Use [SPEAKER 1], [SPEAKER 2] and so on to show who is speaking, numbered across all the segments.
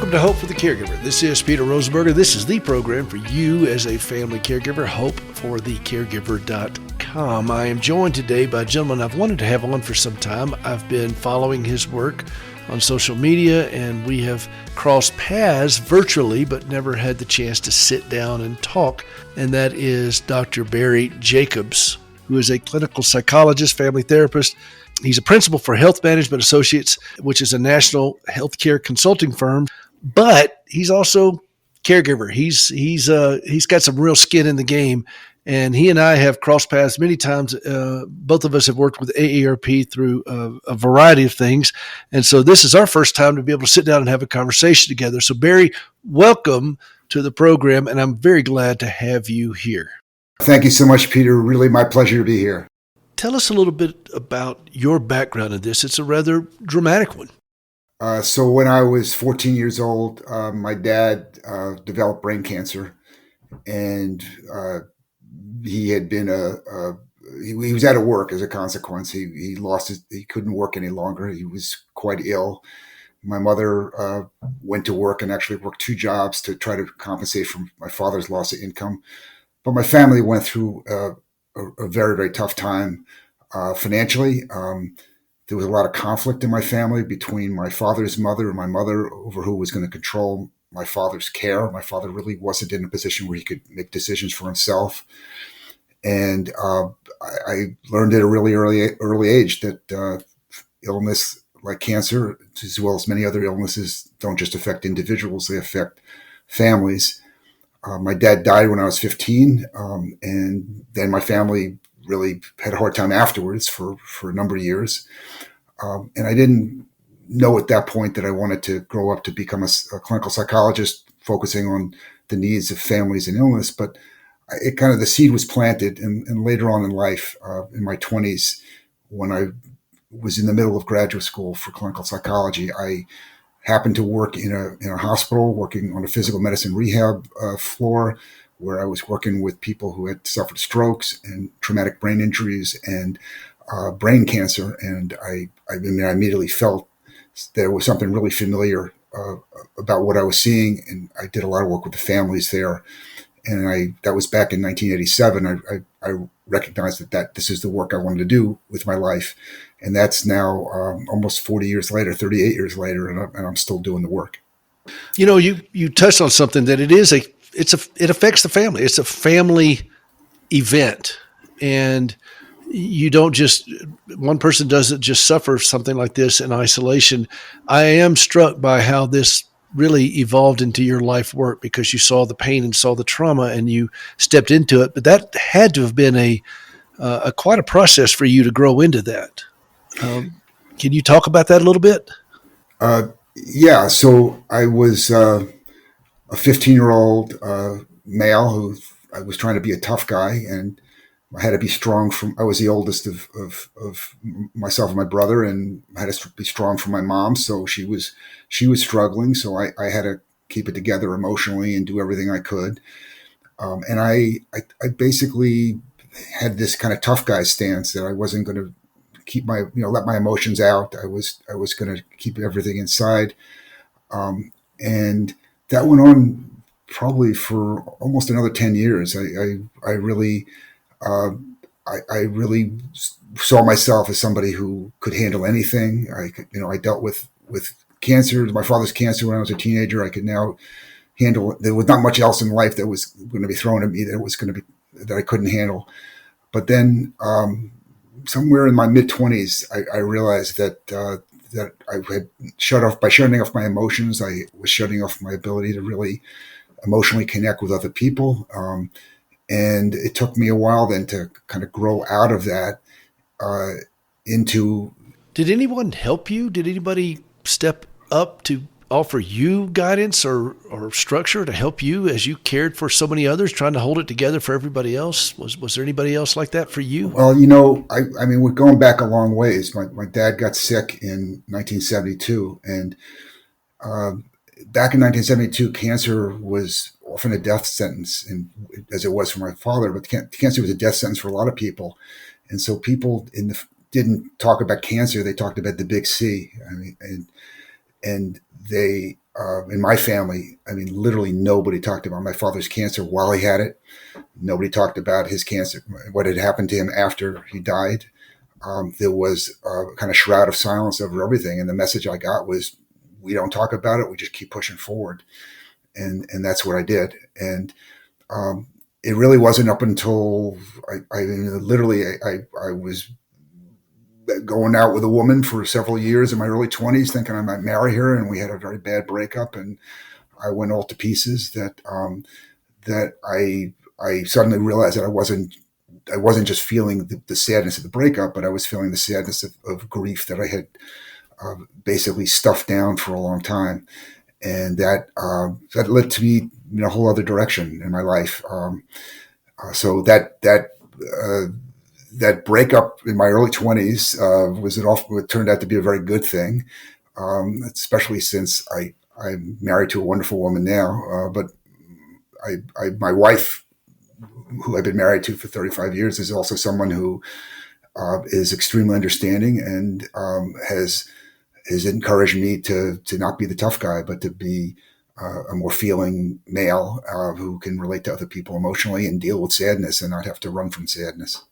[SPEAKER 1] Welcome to Hope for the Caregiver. This is Peter Rosenberger. This is the program for you as a family caregiver, hopeforthecaregiver.com. I am joined today by a gentleman I've wanted to have on for some time. I've been following his work on social media, and we have crossed paths virtually, but never had the chance to sit down and talk. And that is Dr. Barry Jacobs, who is a clinical psychologist, family therapist. He's a principal for Health Management Associates, which is a national healthcare consulting firm, but he's also caregiver. He's got some real skin in the game, and he and I have crossed paths many times. Both of us have worked with AARP through a variety of things, and so this is our first time to be able to sit down and have a conversation together. So Barry, welcome to the program, and I'm very glad to have you here.
[SPEAKER 2] Thank you so much, Peter. Really my pleasure to be here.
[SPEAKER 1] Tell us a little bit about your background in this. It's a rather dramatic one.
[SPEAKER 2] So when I was 14 years old, my dad developed brain cancer, and he had been he was out of work as a consequence. He couldn't work any longer. He was quite ill. My mother went to work and actually worked two jobs to try to compensate for my father's loss of income. But my family went through a very, very tough time financially. There was a lot of conflict in my family between my father's mother and my mother over who was going to control my father's care. My father really wasn't in a position where he could make decisions for himself. And I learned at a really early age that illness like cancer, as well as many other illnesses, don't just affect individuals, they affect families. My dad died when I was 15, and then my family really had a hard time afterwards for a number of years. And I didn't know at that point that I wanted to grow up to become a clinical psychologist focusing on the needs of families and illness, but the seed was planted. And later on in life, in my 20s, when I was in the middle of graduate school for clinical psychology, I happened to work in a hospital, working on a physical medicine rehab floor, where I was working with people who had suffered strokes and traumatic brain injuries and brain cancer. And I immediately felt there was something really familiar about what I was seeing. And I did a lot of work with the families there. And that was back in 1987. I recognized that this is the work I wanted to do with my life. And that's now almost 40 years later, 38 years later, and I'm still doing the work.
[SPEAKER 1] You know, you touched on something that it affects the family. It's a family event, and you don't just, one person doesn't just suffer something like this in isolation. I am struck by how this really evolved into your life work, because you saw the pain and saw the trauma and you stepped into it. But that had to have been quite a process for you to grow into that. Can you talk about that a little bit?
[SPEAKER 2] Yeah. So I was a 15-year-old male who I was trying to be a tough guy, and I had to be strong. I was the oldest of myself and my brother, and I had to be strong for my mom. So she was struggling. So I had to keep it together emotionally and do everything I could. And I basically had this kind of tough guy stance that I wasn't going to let my emotions out. I was going to keep everything inside. And that went on probably for almost another 10 years. I really saw myself as somebody who could handle anything. I dealt with cancer, my father's cancer, when I was a teenager. I could now handle it. There was not much else in life that was going to be thrown at me that I couldn't handle. But then, somewhere in my mid-20s, I realized that I had shutting off my emotions. I was shutting off my ability to really emotionally connect with other people. And it took me a while then to kind of grow out of that into.
[SPEAKER 1] Did anyone help you? Did anybody step up to offer you guidance or structure to help you as you cared for so many others, trying to hold it together for everybody else? Was there anybody else like that for you?
[SPEAKER 2] Well, I mean, we're going back a long ways. My dad got sick in 1972, and back in 1972, cancer was often a death sentence, and as it was for my father, but cancer was a death sentence for a lot of people. And so people didn't talk about cancer; they talked about the big C. I mean, and they in my family, I mean, literally nobody talked about my father's cancer while he had it. Nobody talked about his cancer, what had happened to him after he died. There was a kind of shroud of silence over everything. And the message I got was, we don't talk about it. We just keep pushing forward. And that's what I did. And it really wasn't up until I was going out with a woman for several years in my early 20s, thinking I might marry her. And we had a very bad breakup. And I went all to pieces that I suddenly realized that I wasn't just feeling the sadness of the breakup, but I was feeling the sadness of grief that I had basically stuffed down for a long time. And that led to me in a whole other direction in my life. So that breakup in my early 20s it turned out to be a very good thing, especially since I'm married to a wonderful woman now. But my wife, who I've been married to for 35 years, is also someone who is extremely understanding and has encouraged me to not be the tough guy, but to be a more feeling male who can relate to other people emotionally and deal with sadness and not have to run from sadness.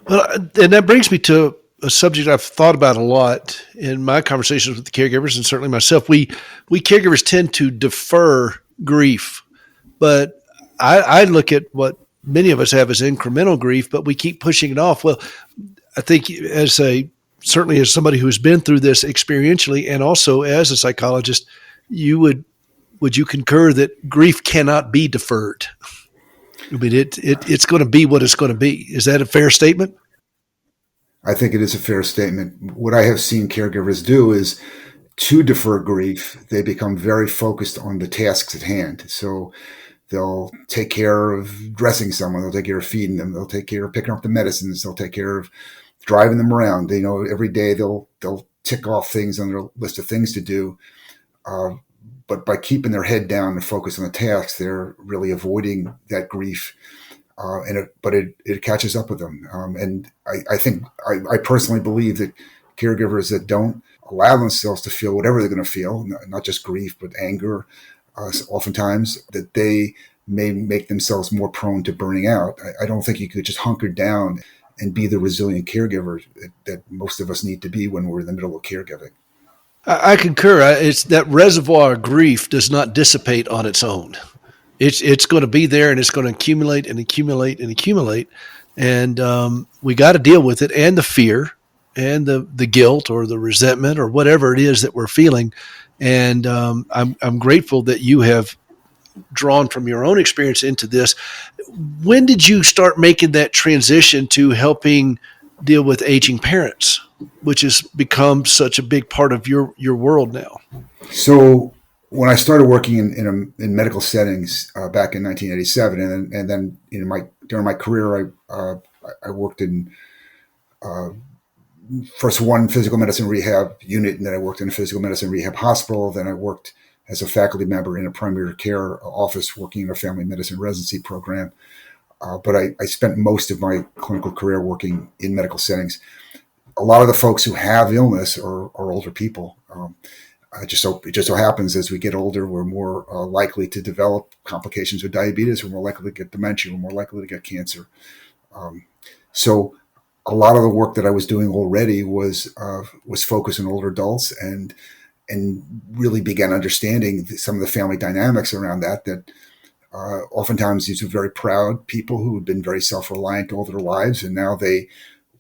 [SPEAKER 1] Well, and that brings me to a subject I've thought about a lot in my conversations with the caregivers, and certainly myself. We caregivers tend to defer grief, but I look at what many of us have as incremental grief, but we keep pushing it off. Well, I think certainly as somebody who's been through this experientially, and also as a psychologist, would you concur that grief cannot be deferred? I mean, it's going to be what it's going to be. Is that a fair statement?
[SPEAKER 2] I think it is a fair statement. What I have seen caregivers do is, to defer grief, they become very focused on the tasks at hand. So they'll take care of dressing someone. They'll take care of feeding them. They'll take care of picking up the medicines. They'll take care of driving them around. They know every day they'll tick off things on their list of things to do. But by keeping their head down and focus on the tasks, they're really avoiding that grief. But it catches up with them. And I think I personally believe that caregivers that don't allow themselves to feel whatever they're going to feel, not just grief, but anger, oftentimes, that they may make themselves more prone to burning out. I don't think you could just hunker down and be the resilient caregiver that most of us need to be when we're in the middle of caregiving.
[SPEAKER 1] I concur. It's that reservoir of grief does not dissipate on its own. It's going to be there, and it's going to accumulate and accumulate and accumulate. And we got to deal with it, and the fear and the guilt or the resentment or whatever it is that we're feeling. And I'm grateful that you have drawn from your own experience into this. When did you start making that transition to helping deal with aging parents, which has become such a big part of your world now?
[SPEAKER 2] So when I started working in medical settings back in 1987, and then during my career, I worked in first one physical medicine rehab unit, and then I worked in a physical medicine rehab hospital. Then I worked as a faculty member in a primary care office working in a family medicine residency program. But I spent most of my clinical career working in medical settings. A lot of the folks who have illness are older people. It just so happens as we get older, we're more likely to develop complications with diabetes. We're more likely to get dementia. We're more likely to get cancer. So a lot of the work that I was doing already was focused on older adults and really began understanding some of the family dynamics around that oftentimes these were very proud people who had been very self-reliant all their lives, and now they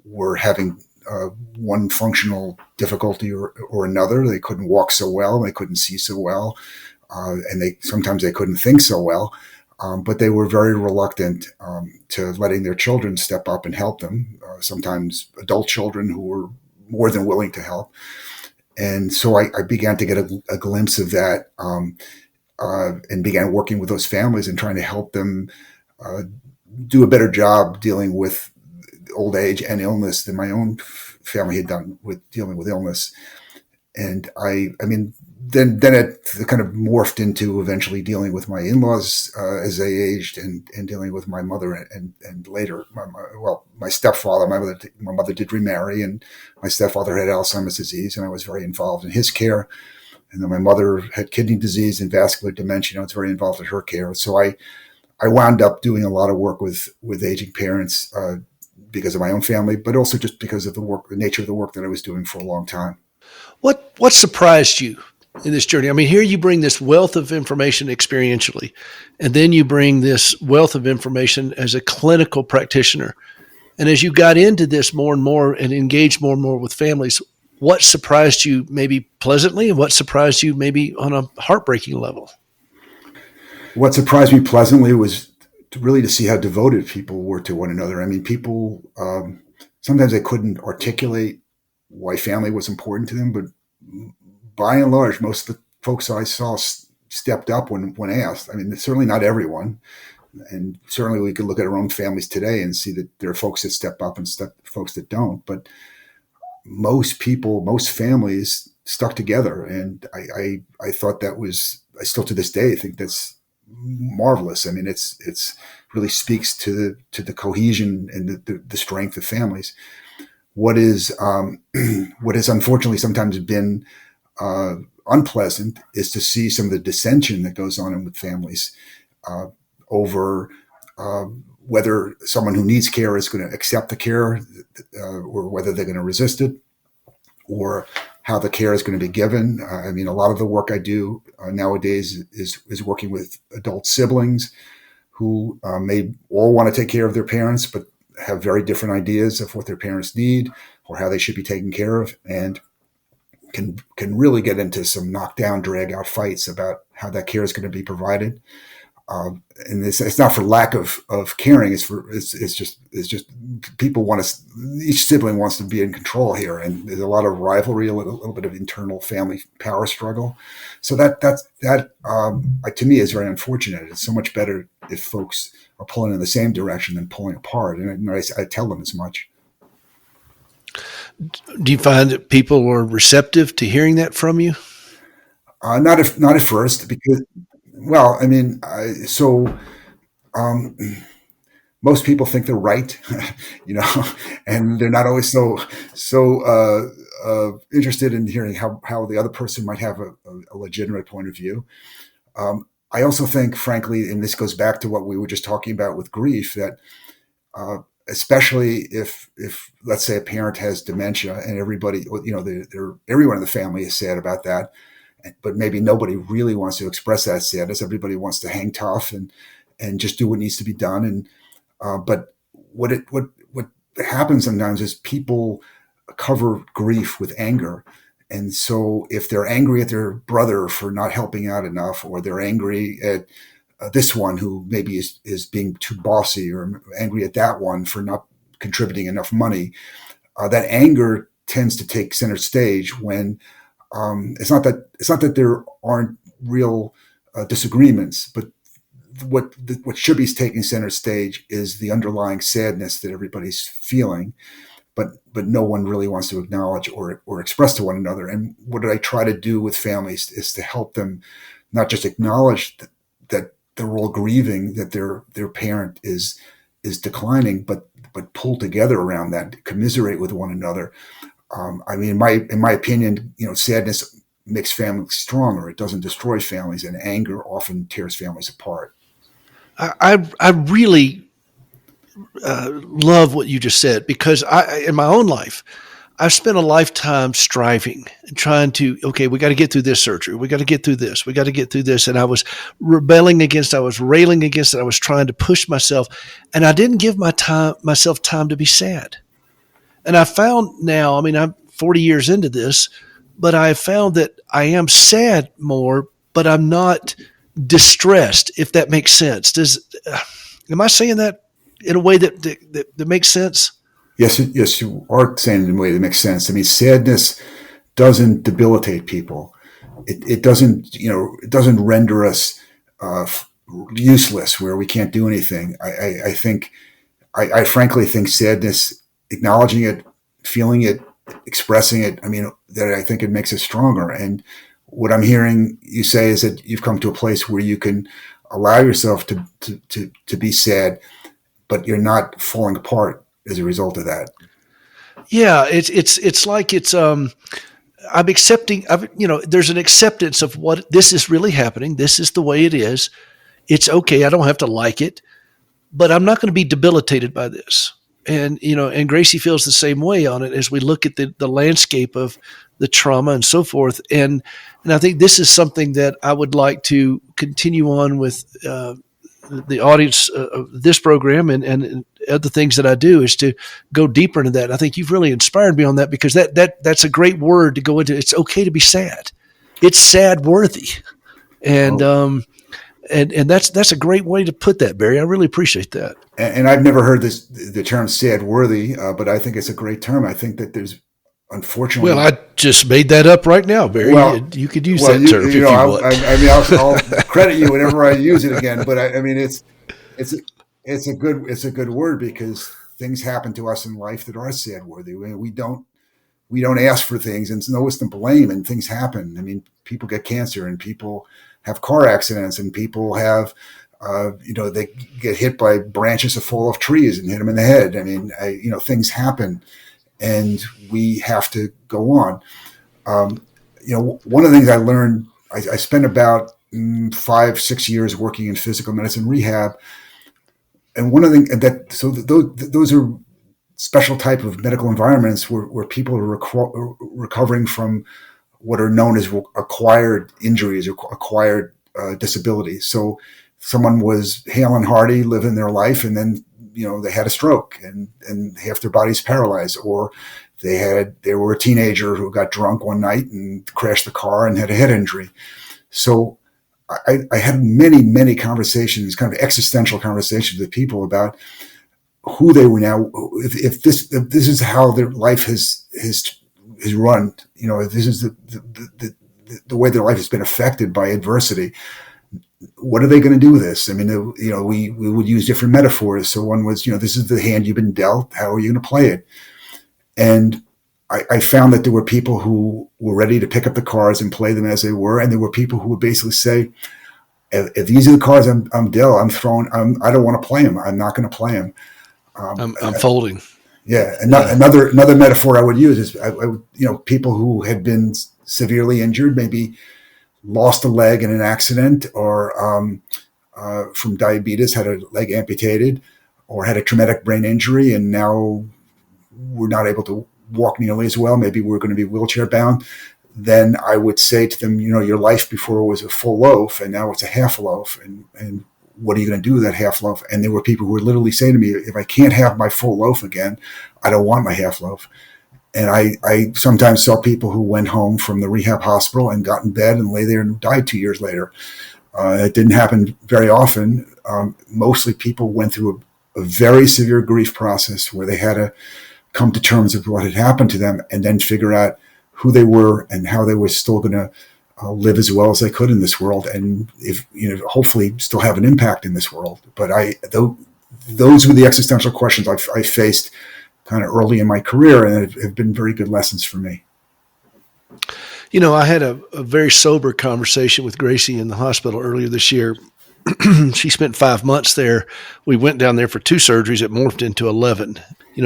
[SPEAKER 2] were having one functional difficulty or another. They couldn't walk so well, they couldn't see so well, and sometimes they couldn't think so well. But they were very reluctant to letting their children step up and help them. Sometimes adult children who were more than willing to help. And so I began to get a glimpse of that and began working with those families and trying to help them do a better job dealing with old age and illness than my own family had done with dealing with illness. And then it kind of morphed into eventually dealing with my in-laws as they aged and dealing with my mother and later, my stepfather. My mother did remarry, and my stepfather had Alzheimer's disease, and I was very involved in his care. And then my mother had kidney disease and vascular dementia. I was very involved in her care. So I wound up doing a lot of work with aging parents because of my own family, but also just because of the nature of the work that I was doing for a long time.
[SPEAKER 1] What surprised you in this journey? I mean, here you bring this wealth of information experientially, and then you bring this wealth of information as a clinical practitioner. And as you got into this more and more and engaged more and more with families, what surprised you maybe pleasantly, and what surprised you maybe on a heartbreaking level?
[SPEAKER 2] What surprised me pleasantly was really to see how devoted people were to one another. I mean, people sometimes they couldn't articulate why family was important to them, but by and large, most of the folks I saw stepped up when asked. I mean, certainly not everyone, and certainly we could look at our own families today and see that there are folks that step up and folks that don't. But most people, most families stuck together, and I thought that was. I still to this day think that's marvelous. I mean, it's really speaks to the cohesion and the strength of families. What is what has unfortunately sometimes been unpleasant is to see some of the dissension that goes on with families over whether someone who needs care is going to accept the care or whether they're going to resist it, or how the care is going to be given. I mean, a lot of the work I do nowadays is working with adult siblings who may all want to take care of their parents, but have very different ideas of what their parents need or how they should be taken care of, and can really get into some knockdown, drag out fights about how that care is going to be provided. And it's not for lack of caring. It's just people want to. Each sibling wants to be in control here, and there's a lot of rivalry, a little bit of internal family power struggle. So that to me is very unfortunate. It's so much better if folks are pulling in the same direction than pulling apart, and I tell them as much.
[SPEAKER 1] Do you find that people are receptive to hearing that from you?
[SPEAKER 2] Not at first, because well, I mean, um, most people think they're right, you know, and they're not always so interested in hearing how the other person might have a legitimate point of view. I also think, frankly, and this goes back to what we were just talking about with grief, that uh, especially if let's say a parent has dementia and everybody, you know, everyone in the family is sad about that, but maybe nobody really wants to express that sadness. Everybody wants to hang tough and just do what needs to be done. And but what happens sometimes is people cover grief with anger. And so if they're angry at their brother for not helping out enough, or they're angry at this one who maybe is being too bossy, or angry at that one for not contributing enough money, that anger tends to take center stage when it's not that there aren't real disagreements, but what should be taking center stage is the underlying sadness that everybody's feeling, but no one really wants to acknowledge or express to one another. And what I try to do with families is to help them not just acknowledge that they're all grieving that their parent is declining, but pull together around that, commiserate with one another. I mean, in my opinion, you know, sadness makes families stronger. It doesn't destroy families, and anger often tears families apart.
[SPEAKER 1] I really love what you just said, because in my own life, I've spent a lifetime striving and trying to, okay, we got to get through this surgery. We got to get through this. We got to get through this. And I was I was railing against it. I was trying to push myself, and I didn't give myself time to be sad. And I found now, I mean, I'm 40 years into this, but I found that I am sad more, but I'm not distressed, if that makes sense. Am I saying that in a way that makes sense?
[SPEAKER 2] Yes, you are saying it in a way that makes sense. I mean, sadness doesn't debilitate people. It doesn't, you know, it doesn't render us uh, useless where we can't do anything. I think, I frankly think sadness, acknowledging it, feeling it, expressing it, I mean, that I think it makes us stronger. And what I'm hearing you say is that you've come to a place where you can allow yourself to be sad, but you're not falling apart as a result of that.
[SPEAKER 1] Yeah, it's like I'm accepting, there's an acceptance of what this is really happening. This is the way it is. It's okay. I don't have to like it, but I'm not going to be debilitated by this. And Gracie feels the same way on it as we look at the landscape of the trauma and so forth. And I think this is something that I would like to continue on with the audience of this program and other things that I do, is to go deeper into that. And I think you've really inspired me on that, because that's a great word to go into. It's okay to be sad. It's sad worthy. And, And that's a great way to put that, Barry. I really appreciate that.
[SPEAKER 2] And I've never heard the term "sad worthy," but I think it's a great term. I think that there's, unfortunately,
[SPEAKER 1] well, I just made that up right now, Barry. Well, you could use that term if you want.
[SPEAKER 2] I mean, I'll credit you whenever I use it again. But I mean, it's a good word, because things happen to us in life that are sad worthy. I mean, we don't ask for things, and no one's to blame, and things happen. I mean, people get cancer, and people have car accidents, and people have, they get hit by branches that fall off trees and hit them in the head. I mean, things happen, and we have to go on. One of the things I learned, I spent about 5-6 years working in physical medicine rehab. And one of the things those are special type of medical environments where people are recovering from what are known as acquired injuries or acquired disabilities. So someone was hale and hearty, living their life, and then, they had a stroke and half their body's paralyzed, or they were a teenager who got drunk one night and crashed the car and had a head injury. So I had many, many conversations, kind of existential conversations with people about who they were now. If this is how their life has run, if this is the way their life has been affected by adversity, what are they going to do with this? I mean, we would use different metaphors. So one was, this is the hand you've been dealt. How are you going to play it? And I found that there were people who were ready to pick up the cards and play them as they were. And there were people who would basically say, if these are the cards I'm dealt, I don't want to play them. I'm not going to play them.
[SPEAKER 1] I'm folding.
[SPEAKER 2] Yeah. Another metaphor I would use is, people who had been severely injured, maybe lost a leg in an accident, or from diabetes, had a leg amputated, or had a traumatic brain injury, and now we're not able to walk nearly as well. Maybe we're going to be wheelchair bound. Then I would say to them, your life before was a full loaf, and now it's a half loaf. And what are you going to do with that half loaf? And there were people who would literally say to me, if I can't have my full loaf again, I don't want my half loaf. And I sometimes saw people who went home from the rehab hospital and got in bed and lay there and died 2 years later. It didn't happen very often. Mostly people went through a very severe grief process where they had to come to terms with what had happened to them, and then figure out who they were and how they were still going to live as well as they could in this world, and if hopefully still have an impact in this world. But those were the existential questions I faced kind of early in my career, and have been very good lessons for me.
[SPEAKER 1] I had a very sober conversation with Gracie in the hospital earlier this year. She spent 5 months there. We went down there for 2 surgeries. It morphed into 11.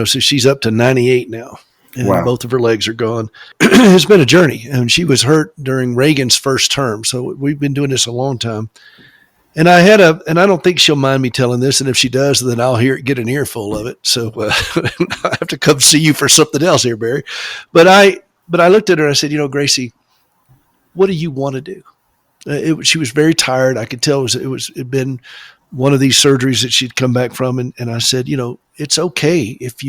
[SPEAKER 1] So she's up to 98 now. And wow. Both of her legs are gone. It's been a journey. And she was hurt during Reagan's first term. So we've been doing this a long time. And I don't think she'll mind me telling this. And if she does, then I'll get an earful of it. So I have to come see you for something else here, Barry. But I looked at her and I said, Gracie, what do you want to do? She was very tired. I could tell it'd been one of these surgeries that she'd come back from. And I said, it's okay if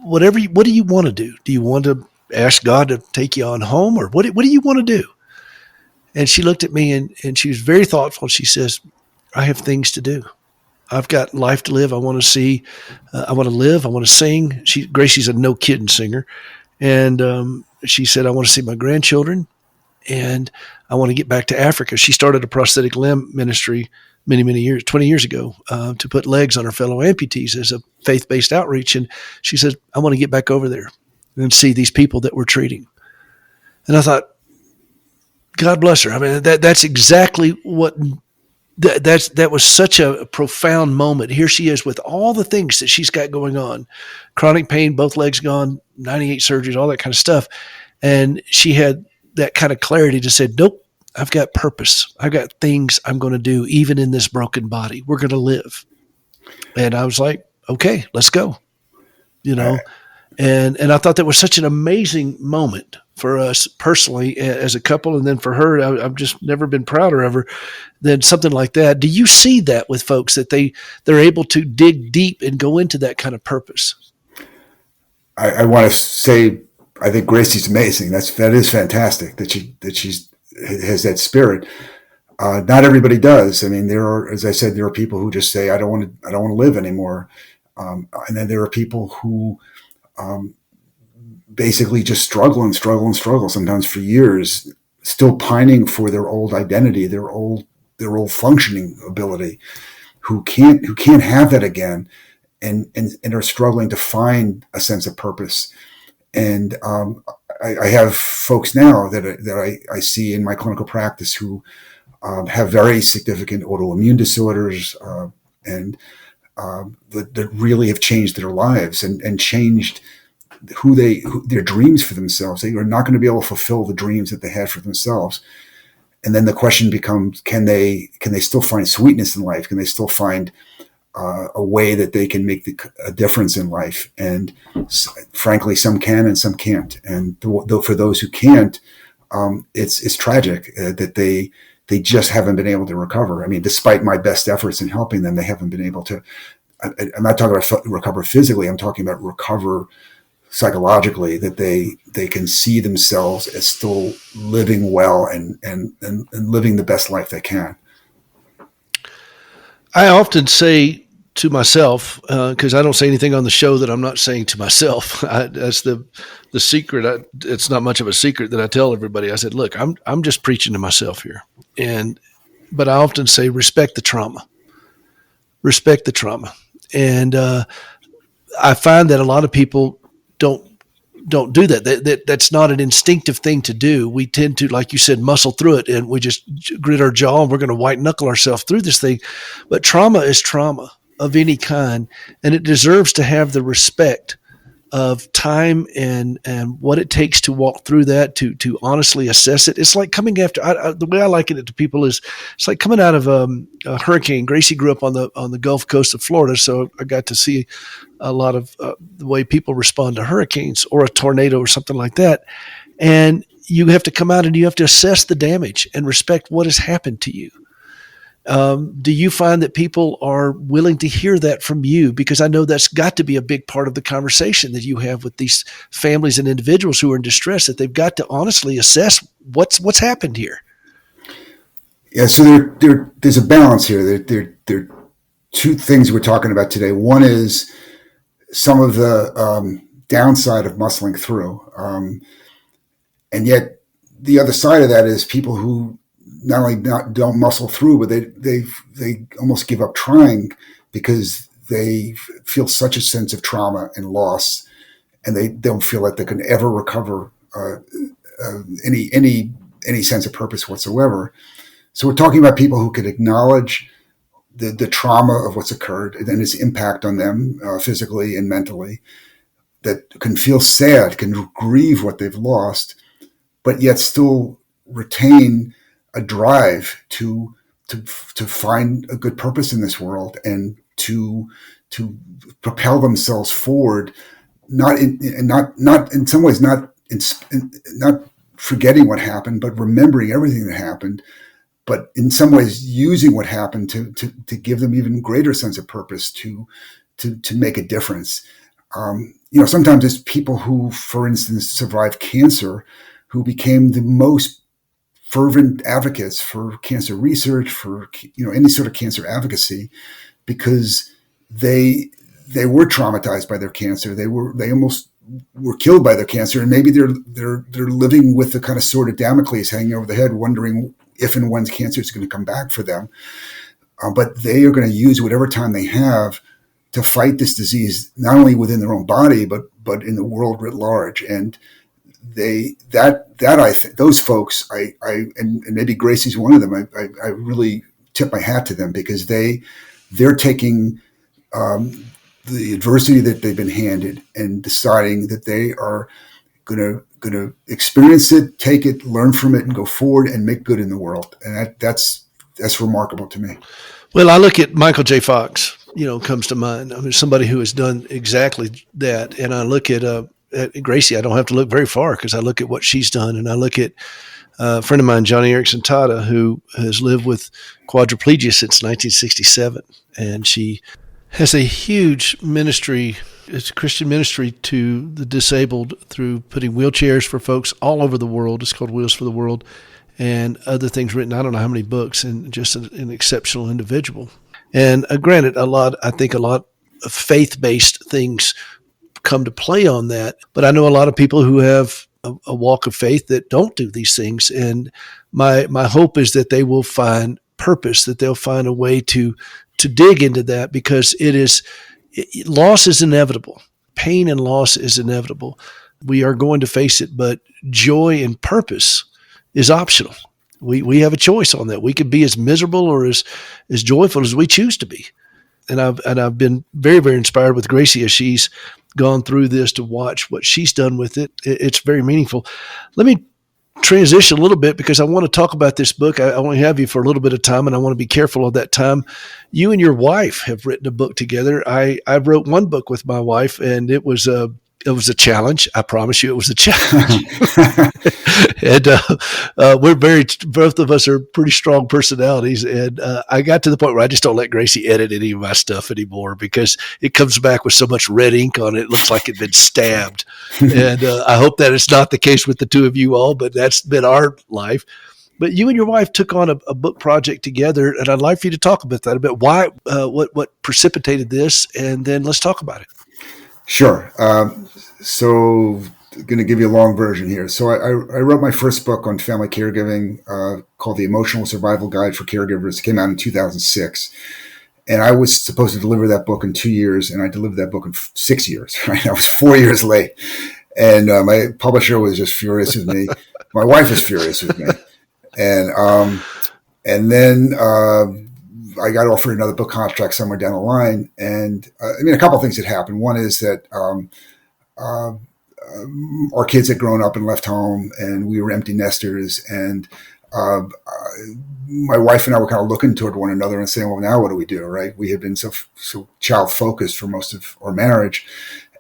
[SPEAKER 1] what do you want to do? Do you want to ask God to take you on home, or what do you want to do? And she looked at me and she was very thoughtful. She says, I have things to do. I've got life to live. I want to see, I want to live. I want to sing. Gracie's a no kidding singer. And she said, I want to see my grandchildren, and I want to get back to Africa. She started a prosthetic limb ministry many, many years, 20 years ago, to put legs on her fellow amputees as a faith-based outreach. And she said, I want to get back over there and see these people that we're treating. And I thought, God bless her. I mean, that's exactly what, that was such a profound moment. Here she is with all the things that she's got going on, chronic pain, both legs gone, 98 surgeries, all that kind of stuff. And she had that kind of clarity to say, nope, I've got purpose. I've got things I'm going to do, even in this broken body. We're going to live. And I was like, okay, let's go. You
[SPEAKER 2] I,
[SPEAKER 1] know, and I thought that was such an amazing moment for us personally as a couple, and then for her, I've just never been prouder of her than something like that. Do you see that with folks that they're able to dig deep and go into that kind of purpose?
[SPEAKER 2] I want to say I think Gracie's amazing. That is fantastic that she's has that spirit. Not everybody does. I mean, as I said, there are people who just say, I don't want to live anymore. And then there are people who basically just struggle and struggle and struggle, sometimes for years, still pining for their old identity, their old functioning ability, who can't have that again, and are struggling to find a sense of purpose. And I have folks now that I see in my clinical practice who have very significant autoimmune disorders, and that really have changed their lives and changed their dreams for themselves. They are not going to be able to fulfill the dreams that they had for themselves. And then the question becomes, can they still find sweetness in life? Can they still find a way that they can make a difference in life? And frankly, some can and some can't. And for those who can't, it's tragic that they just haven't been able to recover. I mean, despite my best efforts in helping them, they haven't been able to. I'm not talking about recover physically. I'm talking about recover psychologically, that they can see themselves as still living well and living the best life they can.
[SPEAKER 1] I often say to myself, because I don't say anything on the show that I'm not saying to myself. That's the secret. It's not much of a secret that I tell everybody. I said, look, I'm just preaching to myself here, but I often say, respect the trauma, and I find that a lot of people don't do that. That's not an instinctive thing to do. We tend to, like you said, muscle through it, and we just grit our jaw and we're going to white knuckle ourselves through this thing. But trauma is trauma of any kind, and it deserves to have the respect of time and what it takes to walk through that, to honestly assess it. It's like coming after, the way I liken it to people is, it's like coming out of a hurricane. Gracie grew up on the Gulf Coast of Florida, so I got to see a lot of the way people respond to hurricanes or a tornado or something like that. And you have to come out and you have to assess the damage and respect what has happened to you. Do you find that people are willing to hear that from you? Because I know that's got to be a big part of the conversation that you have with these families and individuals who are in distress, that they've got to honestly assess what's happened here.
[SPEAKER 2] Yeah, so there's a balance here. There are two things we're talking about today. One is some of the downside of muscling through, and yet the other side of that is people who not only don't muscle through, but they almost give up trying because they feel such a sense of trauma and loss, and they don't feel like they can ever recover any sense of purpose whatsoever. So we're talking about people who can acknowledge the trauma of what's occurred and its impact on them physically and mentally, that can feel sad, can grieve what they've lost, but yet still retain a drive to find a good purpose in this world and to propel themselves forward, not in some ways, not forgetting what happened, but remembering everything that happened, but in some ways using what happened to give them even greater sense of purpose, to make a difference. Sometimes it's people who, for instance, survived cancer, who became the most fervent advocates for cancer research, for any sort of cancer advocacy, because they were traumatized by their cancer. They almost were killed by their cancer, and maybe they're living with the kind of sword of Damocles hanging over their head, wondering if and when cancer is going to come back for them. But they are going to use whatever time they have to fight this disease, not only within their own body, but in the world writ large. And I think those folks, and maybe Gracie's one of them. I really tip my hat to them, because they're taking the adversity that they've been handed and deciding that they are going to going to experience it, take it, learn from it, and go forward and make good in the world. And that's remarkable to me.
[SPEAKER 1] Well, I look at Michael J. Fox, comes to mind. I mean, somebody who has done exactly that. And I look at Gracie. I don't have to look very far because I look at what she's done. And I look at a friend of mine, Johnny Erickson Tata, who has lived with quadriplegia since 1967. And she has a huge ministry. It's a Christian ministry to the disabled through putting wheelchairs for folks all over the world. It's called Wheels for the World, and other things written. I don't know how many books, and just an exceptional individual. And granted, I think a lot of faith-based things come to play on that. But I know a lot of people who have a walk of faith that don't do these things. And my hope is that they will find purpose, that they'll find a way to dig into that, because loss is inevitable. Pain and loss is inevitable. We are going to face it, but joy and purpose is optional. We have a choice on that. We could be as miserable or as joyful as we choose to be. And I've been very, very inspired with Gracie as she's gone through this, to watch what she's done with it. It's very meaningful. Let me transition a little bit, because I want to talk about this book. I only have you for a little bit of time, and I want to be careful of that time. You and your wife have written a book together. I wrote one book with my wife, and it was a challenge. I promise you, it was a challenge. And both of us are pretty strong personalities. And I got to the point where I just don't let Gracie edit any of my stuff anymore, because it comes back with so much red ink on it. It looks like it'd been stabbed. And I hope that it's not the case with the two of you all, but that's been our life. But you and your wife took on a book project together, and I'd like for you to talk about that a bit. Why, what precipitated this, and then let's talk about it.
[SPEAKER 2] Sure. So going to give you a long version here. So I wrote my first book on family caregiving called The Emotional Survival Guide for Caregivers. It came out in 2006. And I was supposed to deliver that book in 2 years, and I delivered that book in 6 years. Right? I was 4 years late. And my publisher was just furious with me. My wife was furious with me. And then I got offered another book contract somewhere down the line. And a couple of things had happened. One is that our kids had grown up and left home, and we were empty nesters. And my wife and I were kind of looking toward one another and saying, well, now what do we do? Right? We had been so child focused for most of our marriage.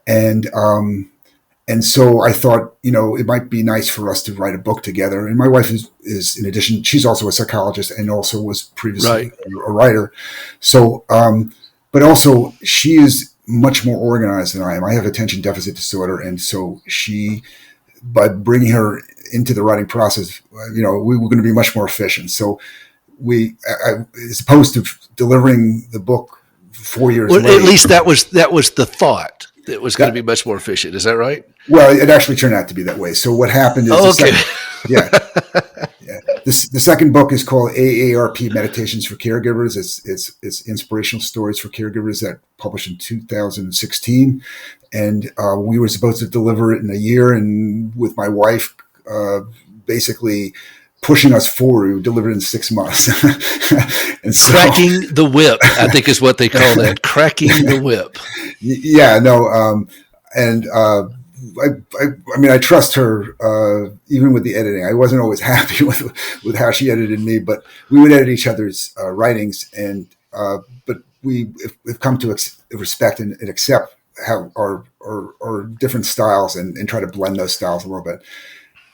[SPEAKER 2] And so I thought, it might be nice for us to write a book together. And my wife is in addition, she's also a psychologist and also was previously a writer. So, but also she is much more organized than I am. I have attention deficit disorder. And so by bringing her into the writing process, we were going to be much more efficient. So as opposed to delivering the book 4 years later.
[SPEAKER 1] At least that was the thought. It was going to be much more efficient. Is that right?
[SPEAKER 2] Well, it actually turned out to be that way. So what happened is, the second book is called AARP Meditations for Caregivers. It's inspirational stories for caregivers, that published in 2016. And we were supposed to deliver it in a year. And with my wife basically pushing us forward, we delivered in 6 months. And so,
[SPEAKER 1] cracking the whip, I think is what they call that. Cracking the whip.
[SPEAKER 2] Yeah, no. I trust her, even with the editing. I wasn't always happy with how she edited me, but we would edit each other's writings, but we've come to respect and accept how our different styles and try to blend those styles a little bit.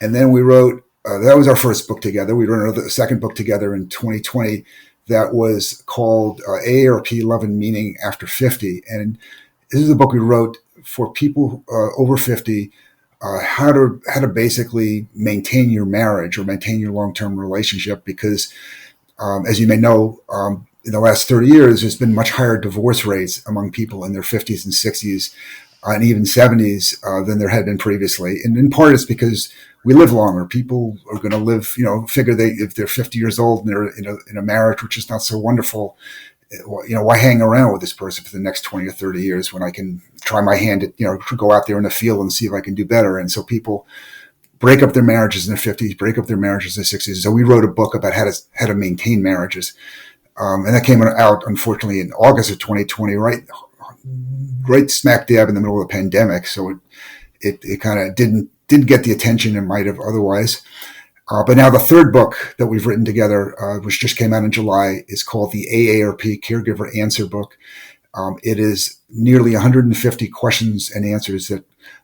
[SPEAKER 2] And then we wrote, that was our first book together. We wrote a second book together in 2020 that was called AARP Love and Meaning After 50. And this is a book we wrote for people over 50, how to basically maintain your marriage or maintain your long-term relationship. Because as you may know, in the last 30 years, there's been much higher divorce rates among people in their 50s and 60s and even 70s than there had been previously. And in part, it's because we live longer. People are going to live, figure if they're 50 years old and they're in a marriage which is not so wonderful, why hang around with this person for the next 20 or 30 years when I can try my hand at, go out there in the field and see if I can do better. And so people break up their marriages in their 50s, break up their marriages in their 60s. So we wrote a book about how to maintain marriages. And that came out, unfortunately, in August of 2020, right smack dab in the middle of the pandemic. So it kind of didn't didn't get the attention it might have otherwise. But now the third book that we've written together, which just came out in July, is called the AARP Caregiver Answer Book. It is nearly 150 questions and answers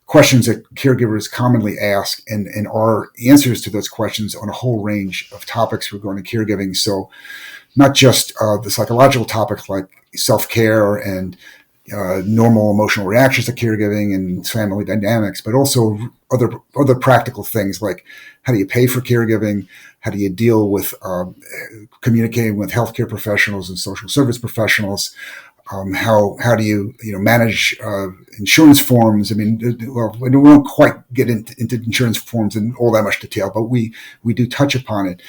[SPEAKER 2] questions that caregivers commonly ask, and our answers to those questions on a whole range of topics regarding caregiving. So not just the psychological topics like self-care and normal emotional reactions to caregiving and family dynamics, but also other practical things like how do you pay for caregiving, how do you deal with communicating with healthcare professionals and social service professionals, how do you manage insurance forms? I mean, well, we don't quite get into insurance forms in all that much detail, but we do touch upon it.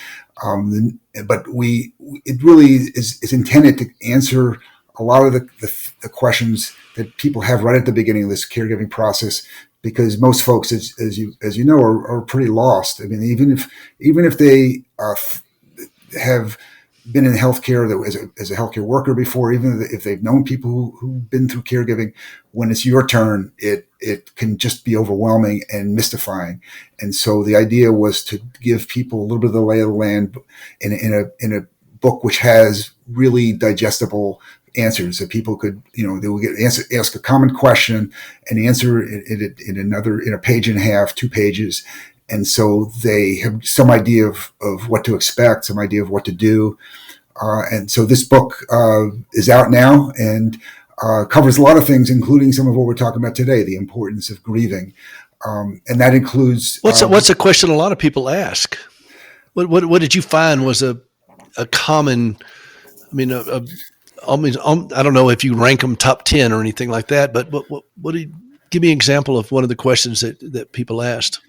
[SPEAKER 2] But it really is intended to answer a lot of the questions that people have right at the beginning of this caregiving process, because most folks, as you know, are pretty lost. I mean, even if they have been in healthcare as a healthcare worker before, even if they've known people who've been through caregiving, when it's your turn, it can just be overwhelming and mystifying. And so the idea was to give people a little bit of the lay of the land in a book which has really digestible answers that people could, they will ask a common question and answer it in a page and a half, 2 pages. And so they have some idea of what to expect, some idea of what to do. And so this book is out now and covers a lot of things, including some of what we're talking about today, the importance of grieving. And that includes...
[SPEAKER 1] What's a question a lot of people ask? What did you find was a common, I don't know if you rank them top 10 or anything like that, but give me an example of one of the questions that people asked.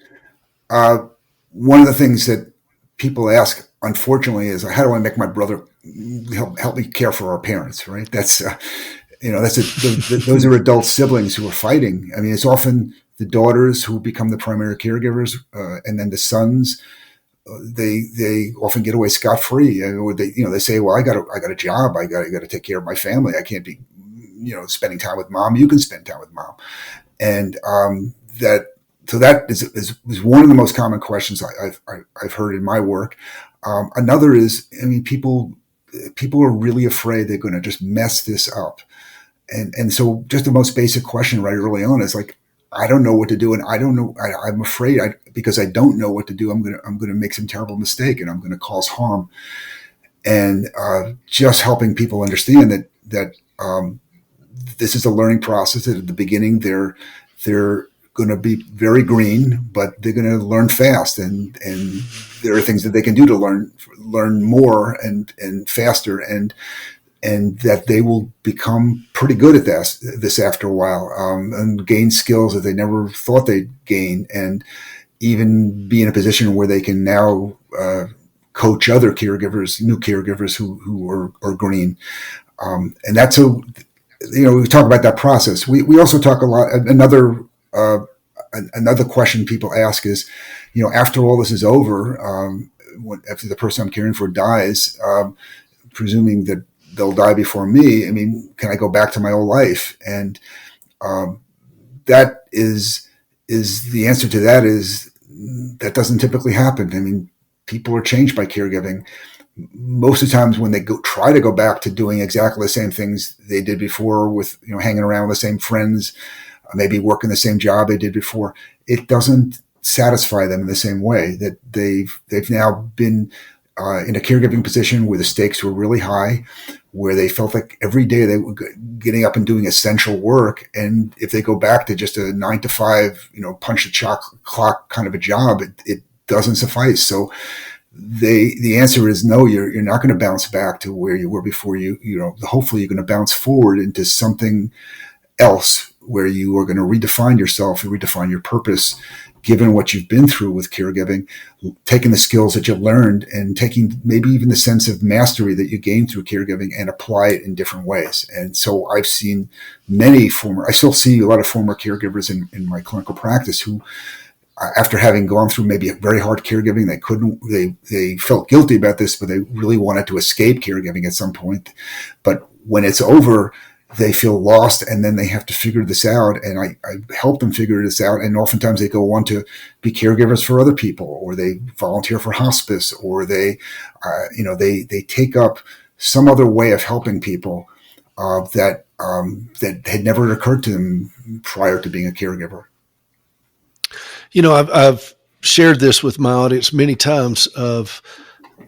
[SPEAKER 2] One of the things that people ask, unfortunately, is how do I make my brother help me care for our parents? Right? Those are adult siblings who are fighting. I mean, it's often the daughters who become the primary caregivers, and then the sons. They often get away scot-free. Or they say, well, I got a job. I got to take care of my family. I can't be, spending time with mom. You can spend time with mom. And that is one of the most common questions I've heard in my work. Another is, people are really afraid they're going to just mess this up. And so just the most basic question right early on is like, I don't know what to do. And I don't know, I'm afraid because I don't know what to do, I'm going to make some terrible mistake and I'm going to cause harm. And just helping people understand that this is a learning process. That at the beginning, they're going to be very green, but they're going to learn fast. And there are things that they can do to learn more and faster, and that they will become pretty good at this after a while, and gain skills that they never thought they'd gain, and even be in a position where they can now coach other caregivers, new caregivers who are green. And that's we talk about that process. We also talk a lot. Another question people ask is, after all this is over, after the person I'm caring for dies, presuming that they'll die before me, can I go back to my old life? And that is the answer to that is that doesn't typically happen. People are changed by caregiving. Most of the times when they try to go back to doing exactly the same things they did before, with hanging around with the same friends, maybe working the same job they did before, it doesn't satisfy them in the same way. That they've now been in a caregiving position where the stakes were really high, where they felt like every day they were getting up and doing essential work. And if they go back to just a 9 to 5, punch the clock kind of a job, it doesn't suffice. So the answer is no, you're not going to bounce back to where you were before. Hopefully you're going to bounce forward into something else where you are going to redefine yourself and redefine your purpose, given what you've been through with caregiving, taking the skills that you've learned and taking maybe even the sense of mastery that you gained through caregiving and apply it in different ways. And so I've seen I still see a lot of former caregivers in my clinical practice who, after having gone through maybe a very hard caregiving, they felt guilty about this, but they really wanted to escape caregiving at some point. But when it's over, they feel lost, and then they have to figure this out. And I help them figure this out. And oftentimes they go on to be caregivers for other people, or they volunteer for hospice, or they take up some other way of helping people that had never occurred to them prior to being a caregiver.
[SPEAKER 1] I've shared this with my audience many times of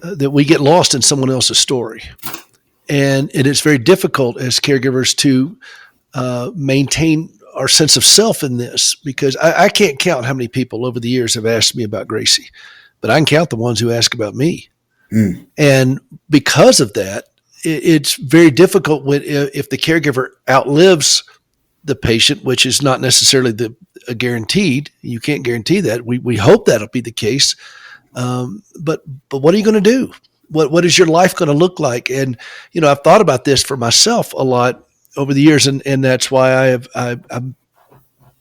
[SPEAKER 1] that we get lost in someone else's story. And it's very difficult as caregivers to maintain our sense of self in this, because I can't count how many people over the years have asked me about Gracie, but I can count the ones who ask about me. And because of that, it's very difficult if the caregiver outlives the patient, which is not necessarily guaranteed. You can't guarantee that. We hope that'll be the case. But what are you going to do? What is your life going to look like? And, I've thought about this for myself a lot over the years. And that's why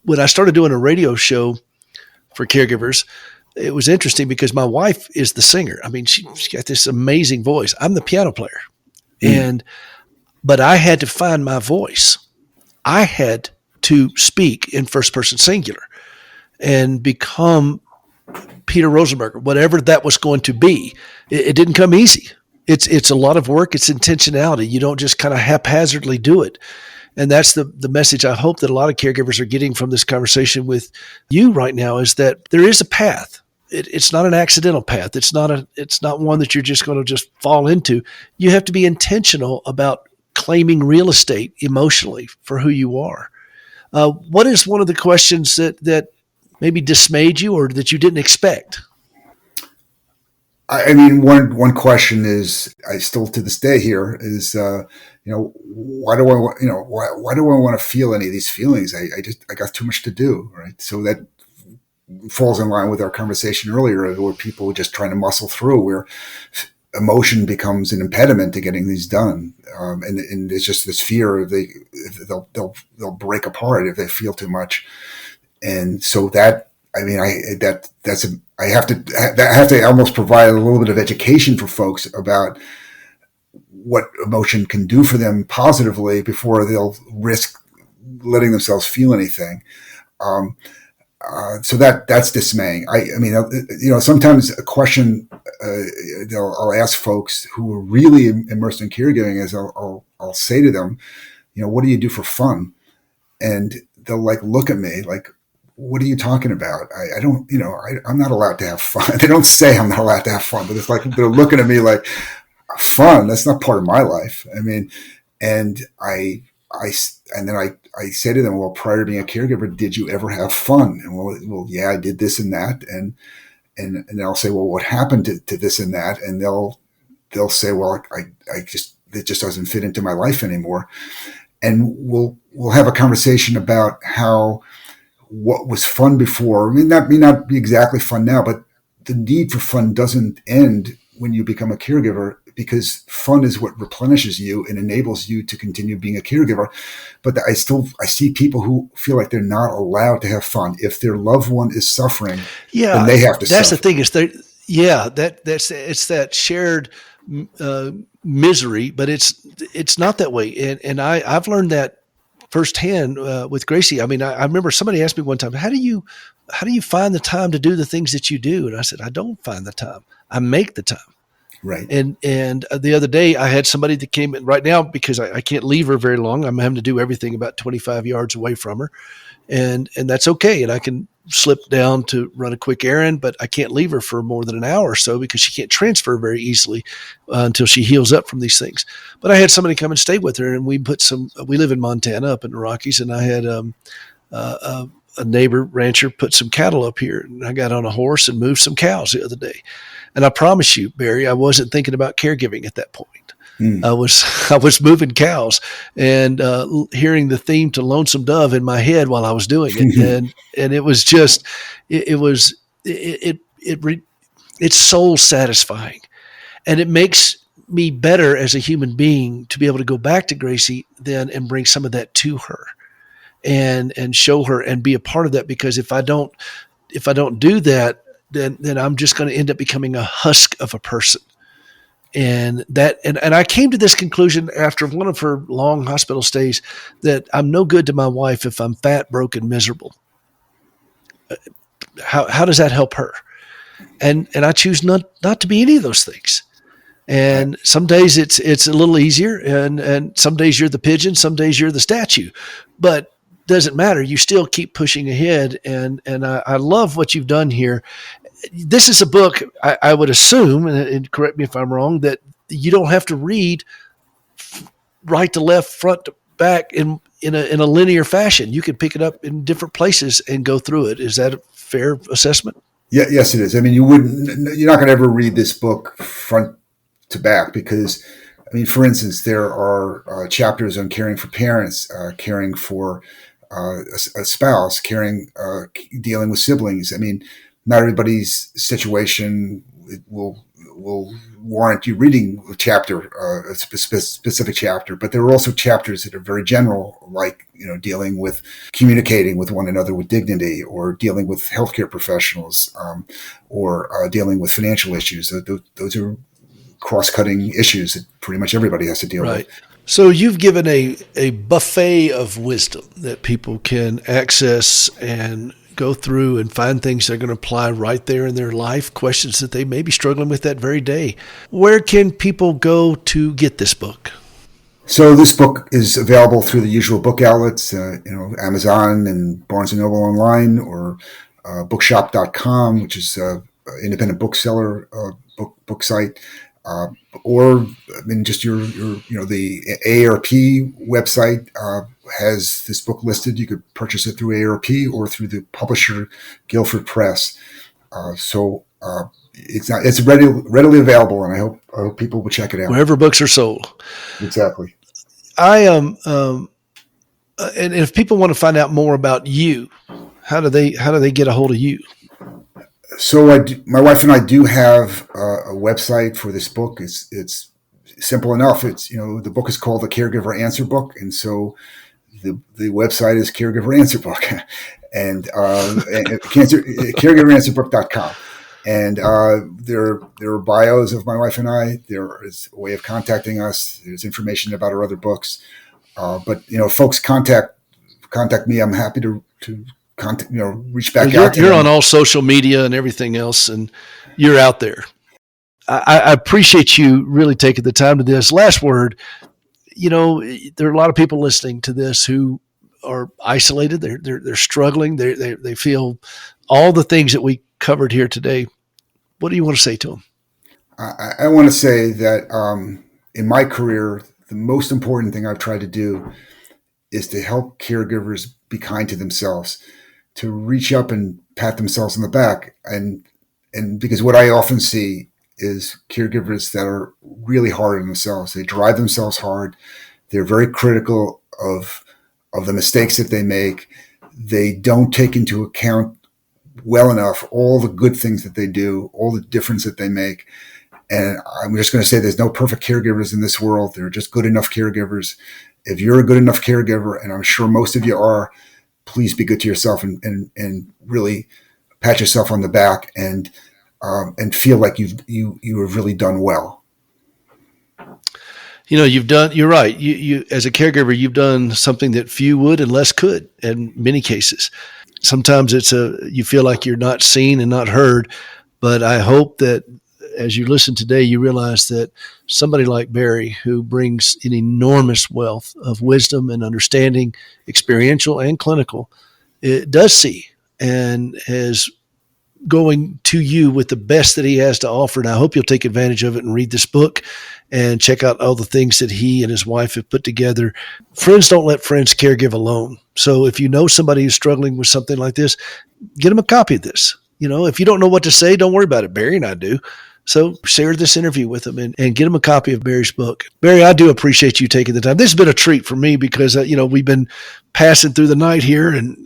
[SPEAKER 1] when I started doing a radio show for caregivers, it was interesting because my wife is the singer. I mean, she's got this amazing voice. I'm the piano player. But I had to find my voice. I had to speak in first person singular and become Peter Rosenberger, whatever that was going to be. It didn't come easy. It's a lot of work. It's intentionality. You don't just kind of haphazardly do it. And that's the message I hope that a lot of caregivers are getting from this conversation with you right now, is that there is a path. It's not an accidental path. It's not one that you're just going to just fall into. You have to be intentional about claiming real estate emotionally for who you are. What is one of the questions that maybe dismayed you or that you didn't expect?
[SPEAKER 2] I mean, one question is, I still to this day here is, why do I want to feel any of these feelings? I got too much to do, right? So that falls in line with our conversation earlier, where people are just trying to muscle through, where emotion becomes an impediment to getting these done, and there's just this fear of they'll break apart if they feel too much, and so that. I mean, I have to almost provide a little bit of education for folks about what emotion can do for them positively before they'll risk letting themselves feel anything. So that's dismaying. I mean, sometimes a question I'll ask folks who are really immersed in caregiving is I'll say to them, what do you do for fun? And they'll look at me like, what are you talking about? I don't, I'm not allowed to have fun. They don't say I'm not allowed to have fun, but it's like they're looking at me like, fun? That's not part of my life. I mean, and I say to them, well, prior to being a caregiver, did you ever have fun? And well, yeah, I did this and that, and I'll say, well, what happened to this and that? And they'll say, well, it just doesn't fit into my life anymore. And we'll have a conversation about how what was fun before may not be exactly fun now, but the need for fun doesn't end when you become a caregiver, because fun is what replenishes you and enables you to continue being a caregiver. But I see people who feel like they're not allowed to have fun. If their loved one is suffering, then they have to
[SPEAKER 1] that's
[SPEAKER 2] suffer.
[SPEAKER 1] The thing is it's that shared misery, but it's not that way. And I've learned that firsthand with Gracie. I mean, I remember somebody asked me one time, how do you find the time to do the things that you do? And I said, I don't find the time. I make the time.
[SPEAKER 2] Right.
[SPEAKER 1] And the other day I had somebody that came in right now because I can't leave her very long. I'm having to do everything about 25 yards away from her, and that's okay. And I can slip down to run a quick errand, but I can't leave her for more than an hour or so because she can't transfer very easily until she heals up from these things. But I had somebody come and stay with her, and we live in Montana up in the Rockies, and I had a neighbor rancher put some cattle up here, and I got on a horse and moved some cows the other day. And I promise you, Barry, I wasn't thinking about caregiving at that point. I was moving cows and hearing the theme to Lonesome Dove in my head while I was doing it, and it was just it's soul satisfying, and it makes me better as a human being to be able to go back to Gracie then and bring some of that to her, and show her and be a part of that. Because if I don't do that, then I'm just going to end up becoming a husk of a person. And I came to this conclusion after one of her long hospital stays that I'm no good to my wife if I'm fat, broke, and miserable. How does that help her? And I choose not to be any of those things. And some days it's a little easier, and some days you're the pigeon, some days you're the statue, but doesn't matter. You still keep pushing ahead, and I love what you've done here. This is a book I would assume, and correct me if I'm wrong, that you don't have to read right to left, front to back in a linear fashion. You can pick it up in different places and go through it. Is that a fair assessment?
[SPEAKER 2] Yeah, yes, it is. I mean, you're not going to ever read this book front to back because, I mean, for instance, there are chapters on caring for parents, caring for a spouse, dealing with siblings. I mean, not everybody's situation will warrant you reading a specific chapter, but there are also chapters that are very general, like, dealing with communicating with one another with dignity, or dealing with healthcare professionals, or dealing with financial issues. Those are cross-cutting issues that pretty much everybody has to deal with.
[SPEAKER 1] So you've given a buffet of wisdom that people can access and go through and find things they're going to apply right there in their life, questions that they may be struggling with that very day. Where can people go to get this book?
[SPEAKER 2] So this book is available through the usual book outlets, Amazon and Barnes & Noble online, or bookshop.com, which is an independent bookseller book site. Or, I mean, just the AARP website has this book listed. You could purchase it through AARP or through the publisher Guilford Press. It's readily available, and I hope people will check it out
[SPEAKER 1] wherever books are sold.
[SPEAKER 2] Exactly.
[SPEAKER 1] And if people want to find out more about you, how do they get a hold of you?
[SPEAKER 2] So my wife and I do have a website for this book. It's simple enough. It's, the book is called the Caregiver Answer Book. And so the website is Caregiver Answer Book and caregiveranswerbook.com. And there are bios of my wife and I. There is a way of contacting us. There's information about our other books. But folks contact me. I'm happy to reach back out to
[SPEAKER 1] You're
[SPEAKER 2] them.
[SPEAKER 1] On all social media and everything else, and you're out there. I appreciate you really taking the time to this. Last word, there are a lot of people listening to this who are isolated. They're struggling. They feel all the things that we covered here today. What do you want to say to them?
[SPEAKER 2] I want to say that in my career, the most important thing I've tried to do is to help caregivers be kind to themselves, to reach up and pat themselves on the back. And because what I often see is caregivers that are really hard on themselves. They drive themselves hard. They're very critical of the mistakes that they make. They don't take into account well enough all the good things that they do, all the difference that they make. And I'm just going to say there's no perfect caregivers in this world. They're just good enough caregivers. If you're a good enough caregiver, and I'm sure most of you are, please be good to yourself and really pat yourself on the back and feel like you have really done well.
[SPEAKER 1] You're right. You as a caregiver, you've done something that few would and less could in many cases. Sometimes you feel like you're not seen and not heard, but I hope that as you listen today, you realize that somebody like Barry, who brings an enormous wealth of wisdom and understanding, experiential and clinical, it does see and is going to you with the best that he has to offer. And I hope you'll take advantage of it and read this book and check out all the things that he and his wife have put together. Friends don't let friends caregive alone. So if you know somebody who's struggling with something like this, get them a copy of this. If you don't know what to say, don't worry about it. Barry and I do. So share this interview with them and get them a copy of Barry's book. Barry, I do appreciate you taking the time. This has been a treat for me because, we've been passing through the night here and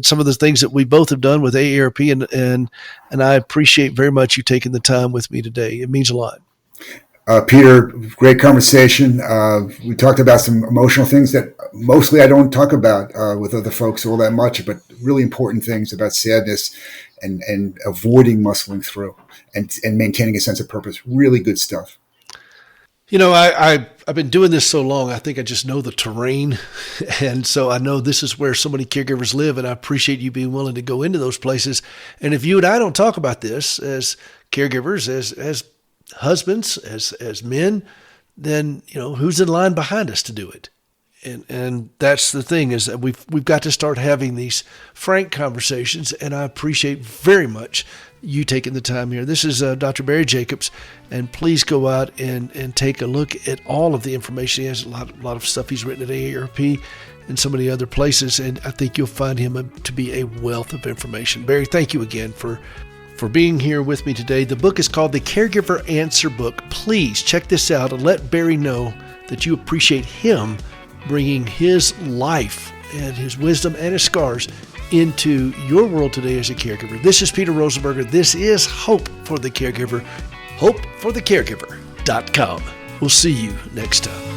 [SPEAKER 1] some of the things that we both have done with AARP and I appreciate very much you taking the time with me today. It means a lot.
[SPEAKER 2] Peter, great conversation. We talked about some emotional things that mostly I don't talk about with other folks all that much, but really important things about sadness and avoiding muscling through and maintaining a sense of purpose. Really good stuff.
[SPEAKER 1] I've been doing this so long, I think I just know the terrain. And so I know this is where so many caregivers live, and I appreciate you being willing to go into those places. And if you and I don't talk about this as caregivers, as husbands, as men, then, who's in line behind us to do it? And that's the thing, is that we've got to start having these frank conversations, and I appreciate very much you taking the time here. This is Dr. Barry Jacobs, and please go out and take a look at all of the information. He has a lot of stuff he's written at AARP and so many other places, and I think you'll find him to be a wealth of information. Barry, thank you again for being here with me today. The book is called The Caregiver Answer Book. Please check this out and let Barry know that you appreciate him bringing his life and his wisdom and his scars into your world today as a caregiver. This is Peter Rosenberger. This is Hope for the Caregiver. HopeForTheCaregiver.com. We'll see you next time.